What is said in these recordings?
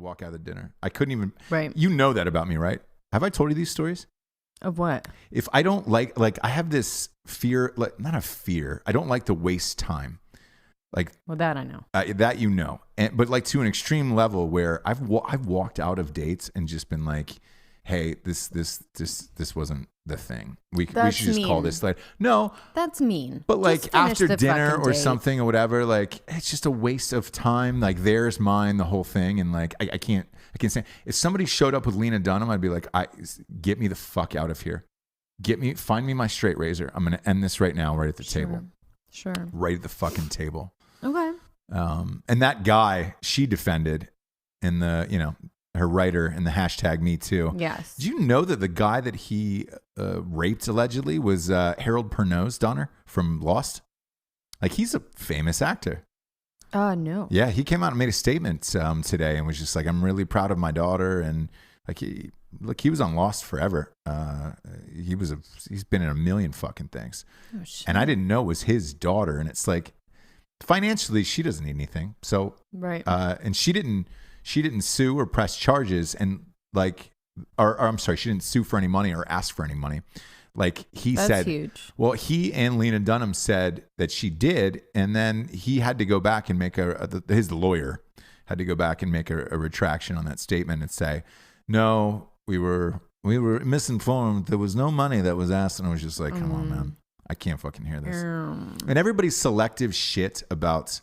walk out of the dinner. I couldn't even. Right. You know that about me, right? Have I told you these stories? Of what? If I don't like I have this fear, like not a fear. I don't like to waste time. Like, well, that I know. That you know, but like to an extreme level where I've walked out of dates and just been like, hey, this wasn't the thing. We should just call this later. No, that's mean. But like after dinner or something or whatever, like it's just a waste of time. Like theirs, mine, the whole thing, and like I can't say if somebody showed up with Lena Dunham, I'd be like, get me the fuck out of here. Find me my straight razor. I'm gonna end this right now, right at the table. Sure. Right at the fucking table. Okay. And that guy she defended in the, her writer in the hashtag Me Too. Yes. Do you know that the guy that he raped allegedly was Harold Perrineau's daughter from Lost? Like he's a famous actor. No. Yeah, he came out and made a statement today and was just like, I'm really proud of my daughter. And like he was on Lost forever. He's been in a million fucking things. Oh, shit. And I didn't know it was his daughter. And it's like, financially, she doesn't need anything. So, right. And she didn't sue or press charges, and like, or I'm sorry, she didn't sue for any money or ask for any money. Like That's said, huge. Well, he and Lena Dunham said that she did, and then he had to go back and make his lawyer had to go back and make a retraction on that statement and say, no, we were misinformed. There was no money that was asked, and I was just like, come on, man. I can't fucking hear this. And everybody's selective shit about,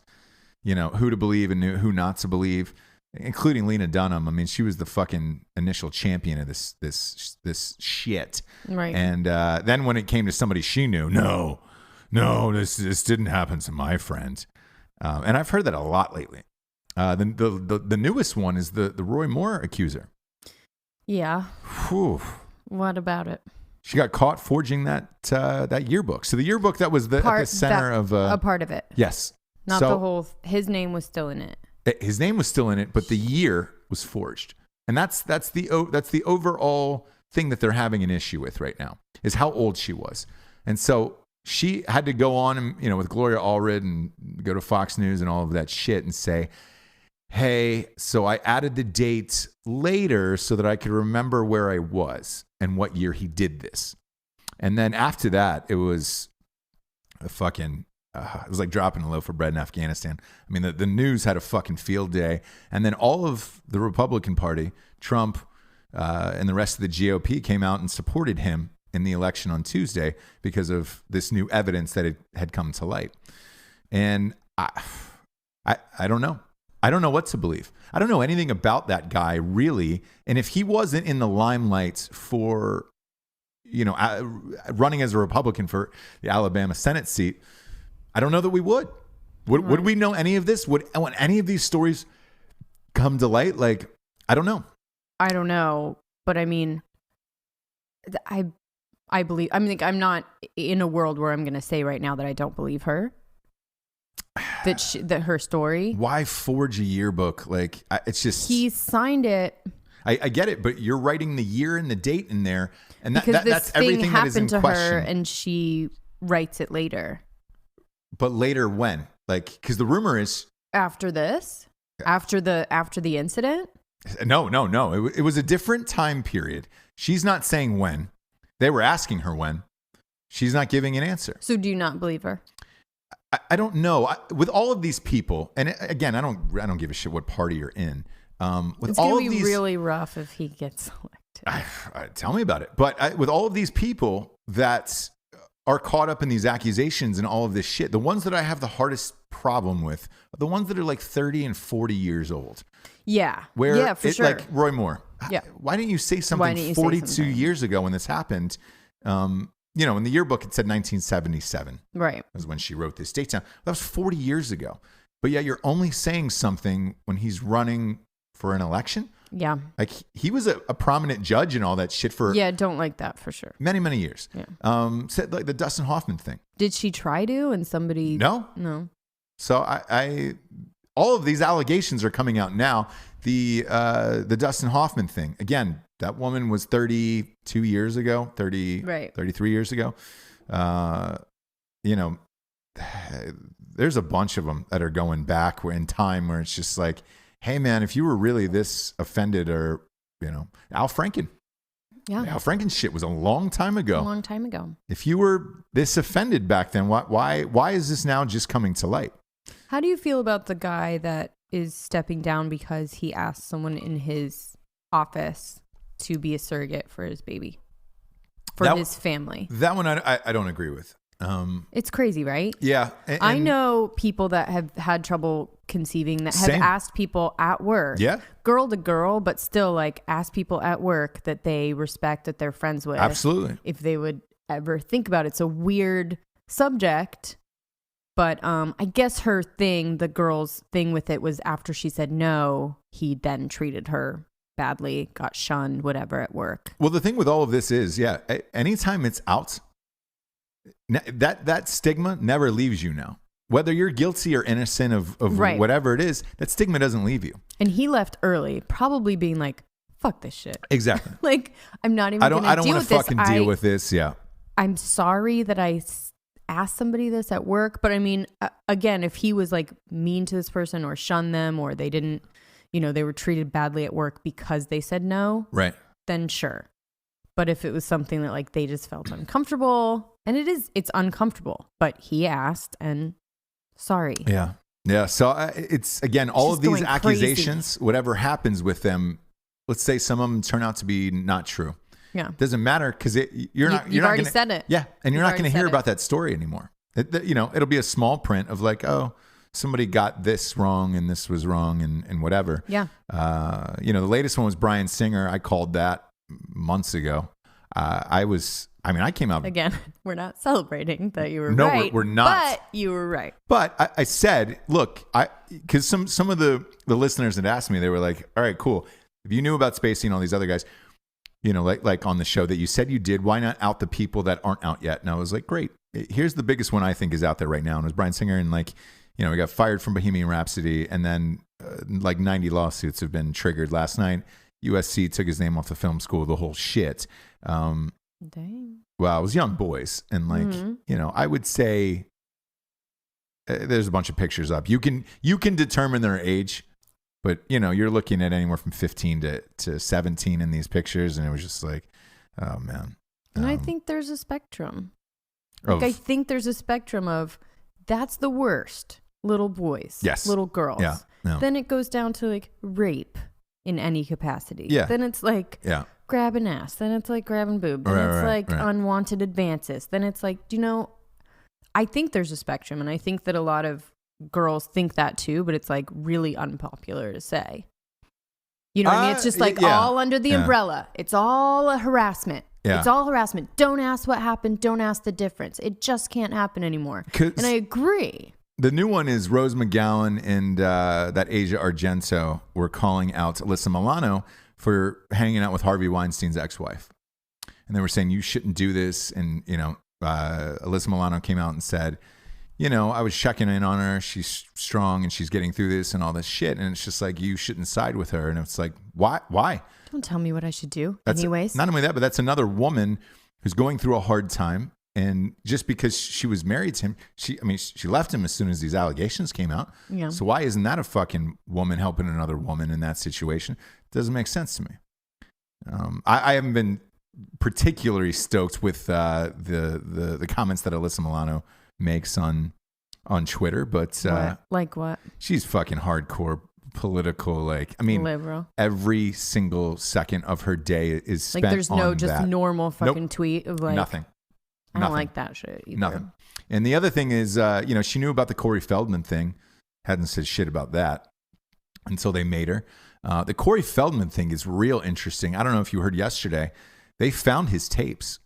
who to believe and who not to believe, including Lena Dunham. I mean, she was the fucking initial champion of this shit. Right. And then when it came to somebody she knew, no, this didn't happen to my friend. And I've heard that a lot lately. The newest one is the Roy Moore accuser. Yeah. Whew. What about it? She got caught forging that yearbook. So the yearbook that was at the center of a part of it. Yes, not the whole. His name was still in it. His name was still in it, but the year was forged, and that's the overall thing that they're having an issue with right now is how old she was, and so she had to go on and with Gloria Allred and go to Fox News and all of that shit and say, hey, so I added the date later so that I could remember where I was and what year he did this. And then after that, it was a fucking, it was like dropping a loaf of bread in Afghanistan. I mean, the news had a fucking field day. And then all of the Republican Party, Trump, and the rest of the GOP came out and supported him in the election on Tuesday because of this new evidence that had come to light. And I don't know. I don't know what to believe. I don't know anything about that guy, really. And if he wasn't in the limelight for, running as a Republican for the Alabama Senate seat, I don't know that we would. Would we know any of this? Would any of these stories come to light? Like, I don't know. I don't know. But I mean, I believe, I'm not in a world where I'm going to say right now that I don't believe her. That her story. Why forge a yearbook? Like, it's just he signed it. I get it, but you're writing the year and the date in there, and that's everything that is in to question. her, and she writes it later. But later when? Like, because the rumor is after this, after the incident. No. It was a different time period. She's not saying when. They were asking her when. She's not giving an answer. So do you not believe her? I don't know. With all of these people, and again, I don't give a shit what party you're in. With it's all gonna of be these, really rough if he gets elected. Tell me about it. But with all of these people that are caught up in these accusations and all of this shit, the ones that I have the hardest problem with are the ones that are like 30 and 40 years old. Yeah. Where for sure. Like Roy Moore. Yeah. Why didn't you say something 42 years ago when this happened? In the yearbook, it said 1977. Right. Was when she wrote this date down. That was 40 years ago. But yet you're only saying something when he's running for an election? Yeah. Like he was a prominent judge and all that shit for don't like that for sure. Many, many years. Yeah. Said like the Dustin Hoffman thing. Did she try to and somebody... No. So I all of these allegations are coming out now. The Dustin Hoffman thing. Again, that woman was 32 years ago, 33 years ago. There's a bunch of them that are going back in time where it's just like, hey man, if you were really this offended, or Al Franken. Yeah. Al Franken's shit was a long time ago. A long time ago. If you were this offended back then, why is this now just coming to light? How do you feel about the guy that is stepping down because he asked someone in his office to be a surrogate for his baby, for his family? That one I don't agree with. It's crazy, right? Yeah. I know people that have had trouble conceiving that have asked people at work, girl to girl, but still like ask people at work that they respect, that they're friends with. Absolutely. If they would ever think about it. It's a weird subject, but I guess the girl's thing with it was after she said no, he then treated her badly, got shunned, whatever at work. Well, the thing with all of this is, anytime it's out, that stigma never leaves you now. Whether you're guilty or innocent of whatever it is, that stigma doesn't leave you. And he left early, probably being like, fuck this shit. Exactly. Like, I'm not even going to deal with this. I don't want to fucking deal with this. Yeah. I'm sorry that I asked somebody this at work. But I mean, again, if he was like mean to this person or shunned them, or they didn't, they were treated badly at work because they said no. Right. Then sure. But if it was something that like they just felt uncomfortable, and it's uncomfortable, but he asked and sorry. Yeah. Yeah. So it's, again, all of these accusations, whatever happens with them, let's say some of them turn out to be not true. Yeah. Doesn't matter because you've already said it. Yeah. And you're not going to hear about that story anymore. It'll be a small print of like, oh, somebody got this wrong and this was wrong and whatever. Yeah. The latest one was Bryan Singer. I called that months ago. I came out. Again, we're not celebrating that you were right. No, we're not. But you were right. But I said, look, because some of the listeners had asked me, they were like, all right, cool. If you knew about Spacey and all these other guys, like on the show that you said you did, why not out the people that aren't out yet? And I was like, great. Here's the biggest one I think is out there right now. And it was Bryan Singer. And he got fired from Bohemian Rhapsody. And then 90 lawsuits have been triggered. Last night, USC took his name off the film school, the whole shit. Dang. Well, it was young boys. And I would say there's a bunch of pictures up. You can determine their age, but you're looking at anywhere from 15 to 17 in these pictures. And it was just like, oh man. And I think there's a spectrum. I think there's a spectrum of that's the worst. Little boys. Yes. Little girls. Yeah. No. Then it goes down to like rape in any capacity. Yeah. Then it's like grabbing ass. Then it's like grabbing boob. Then it's unwanted advances. Then it's like, I think there's a spectrum, and I think that a lot of girls think that too, but it's like really unpopular to say. You know what I mean? It's just like all under the umbrella. It's all a harassment. Yeah. It's all harassment. Don't ask what happened. Don't ask the difference. It just can't happen anymore. And I agree. The new one is Rose McGowan and that Asia Argento were calling out Alyssa Milano for hanging out with Harvey Weinstein's ex-wife. And they were saying, you shouldn't do this. And, Alyssa Milano came out and said, I was checking in on her. She's strong and she's getting through this and all this shit. And it's just like, you shouldn't side with her. And it's like, why? Don't tell me what I should do. Anyways. Not only that, but that's another woman who's going through a hard time. And just because she was married to him, she left him as soon as these allegations came out. Yeah. So why isn't that a fucking woman helping another woman in that situation? It doesn't make sense to me. I haven't been particularly stoked with the comments that Alyssa Milano makes on Twitter, but like what? She's fucking hardcore political, liberal. Every single second of her day is spent there's no just normal fucking tweet of nothing. I don't like that shit either. Nothing. And the other thing is, she knew about the Corey Feldman thing, hadn't said shit about that until they made her. The Corey Feldman thing is real interesting. I don't know if you heard yesterday, they found his tapes.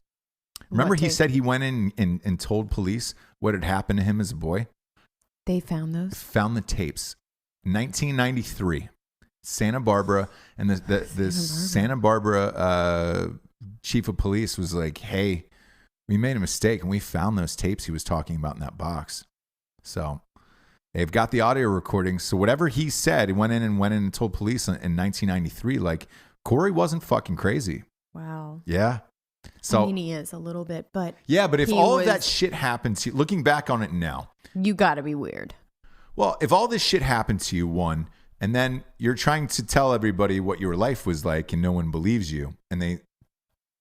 Remember he said he went in and told police what had happened to him as a boy? They found those? Found the tapes. 1993, Santa Barbara, and the Santa Barbara chief of police was like, hey, we made a mistake and we found those tapes he was talking about in that box. So they've got the audio recordings. So whatever he said, he went in and told police in 1993, like Corey wasn't fucking crazy. Wow. Yeah. So he is a little bit, but but if all of that shit happened to you, looking back on it now, you got to be weird. Well, if all this shit happened to you, one, And then you're trying to tell everybody what your life was like and no one believes you. And they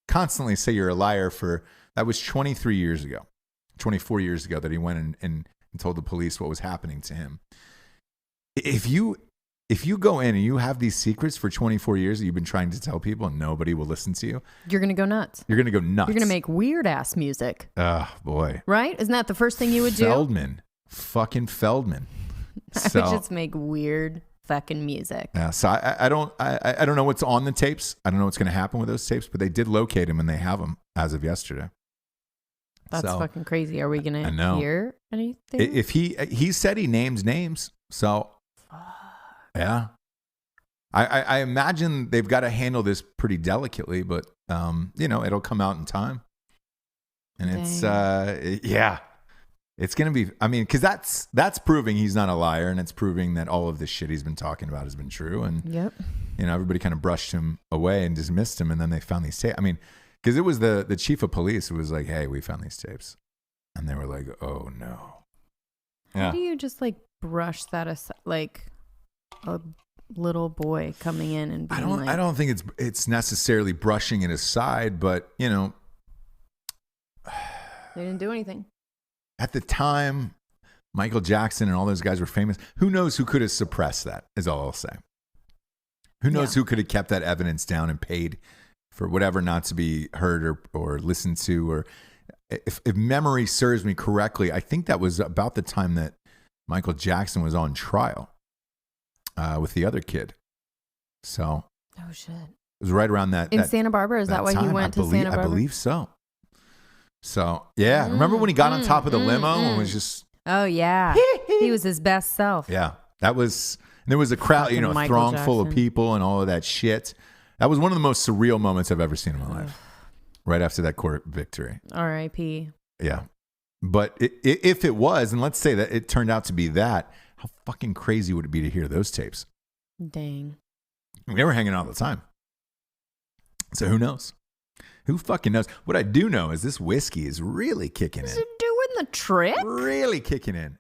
constantly say you're a liar that was 24 years ago that he went and told the police what was happening to him. If you go in and you have these secrets for 24 years that you've been trying to tell people and nobody will listen to you, you're going to go nuts. You're going to go nuts. You're going to make weird ass music. Oh, boy. Right? Isn't that the first thing you would do? Fucking Feldman. I would just make weird fucking music. Yeah, so I don't know what's on the tapes. I don't know what's going to happen with those tapes, but they did locate him and they have them as of yesterday. That's fucking crazy. Are we going to hear anything? If he said he names names, so yeah. I imagine they've got to handle this pretty delicately, but it'll come out in time. And it's it's going to be, I mean, because that's proving he's not a liar, and it's proving that all of this shit he's been talking about has been true. And, everybody kind of brushed him away and dismissed him, and then they found these tapes. I mean, because it was the chief of police who was like, hey, we found these tapes. And they were like, oh, no. How do you just, brush that aside, like a little boy coming in and being I don't think it's necessarily brushing it aside, but, they didn't do anything. At the time, Michael Jackson and all those guys were famous. Who knows who could have suppressed that, is all I'll say. Who knows who could have kept that evidence down and paid for whatever not to be heard or listened to. Or if memory serves me correctly, I think that was about the time that Michael Jackson was on trial with the other kid. So, oh shit, it was right around that. In Santa Barbara? Is that why he went to Santa Barbara? I believe so. So, yeah. Remember when he got on top of the limo and was just... Oh, yeah. He was his best self. Yeah. There was a crowd, a throng full of people and all of that shit. That was one of the most surreal moments I've ever seen in my life. Right after that court victory. R.I.P. Yeah. But if it was, and let's say that it turned out to be that, how fucking crazy would it be to hear those tapes? Dang. They were hanging out all the time. So who knows? Who fucking knows? What I do know is this whiskey is really kicking in. Is it doing the trick? Really kicking in.